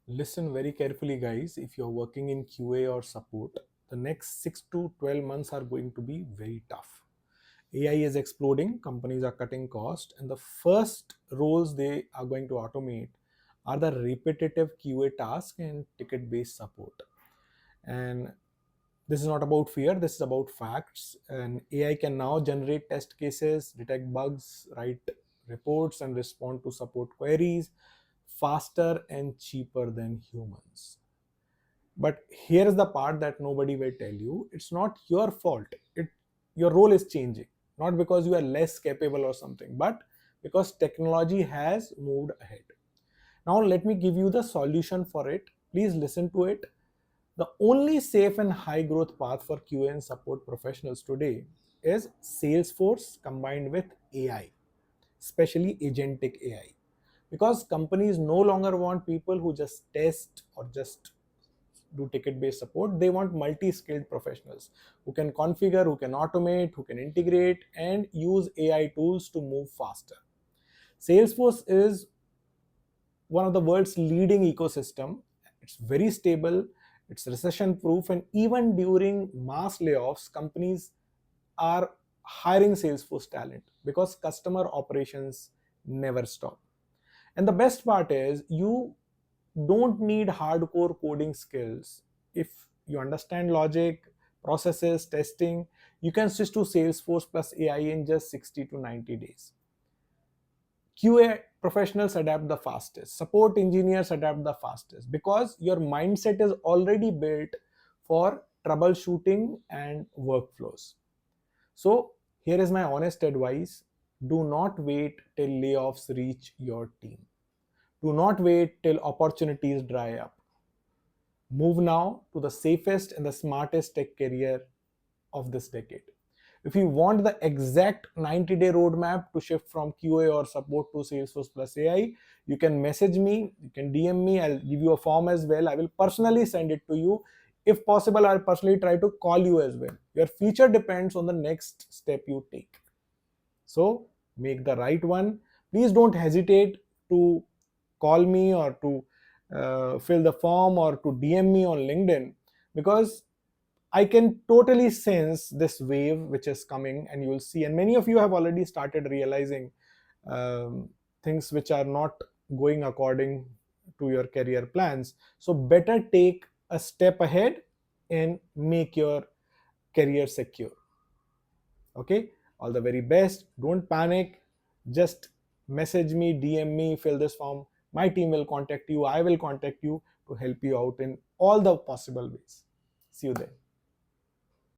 Listen very carefully, guys. If you're working in QA or support, the next 6 to 12 months are going to be very tough. AI is exploding, companies are cutting cost, and the first roles they are going to automate are the repetitive QA task and ticket based support. And this is not about fear, this is about facts. And AI can now generate test cases, detect bugs, write reports, and respond to support queries faster and cheaper than humans. But here is the part that nobody will tell you. It's not your fault. Your role is changing, not because you are less capable or something, but because technology has moved ahead. Now let me give you the solution for it. Please listen to it. The only safe and high growth path for QA and support professionals today is Salesforce combined with AI, especially agentic AI. Because companies no longer want people who just test or just do ticket based support. They want multi skilled professionals who can configure, who can automate, who can integrate, and use AI tools to move faster. Salesforce is one of the world's leading ecosystem. It's very stable, it's recession proof, and even during mass layoffs, companies are hiring Salesforce talent because customer operations never stop. And the best part is you don't need hardcore coding skills. If you understand logic, processes, testing, you can switch to Salesforce plus AI in just 60 to 90 days. QA professionals adapt the fastest, support engineers adapt the fastest because your mindset is already built for troubleshooting and workflows. So, here is my honest advice: do not wait till layoffs reach your team. Do not wait till opportunities dry up. Move now to the safest and the smartest tech career of this decade. If you want the exact 90-day roadmap to shift from QA or support to Salesforce plus AI, you can message me, you can DM me, I'll give you a form as well. I will personally send it to you. If possible, I'll personally try to call you as well. Your future depends on the next step you take. So make the right one. Please don't hesitate to call me or to fill the form or to DM me on LinkedIn, because I can totally sense this wave which is coming, and you will see. And many of you have already started realizing things which are not going according to your career plans. So, better take a step ahead and make your career secure. Okay, all the very best. Don't panic. Just message me, DM me, fill this form. My team will contact you. I will contact you to help you out in all the possible ways. See you there.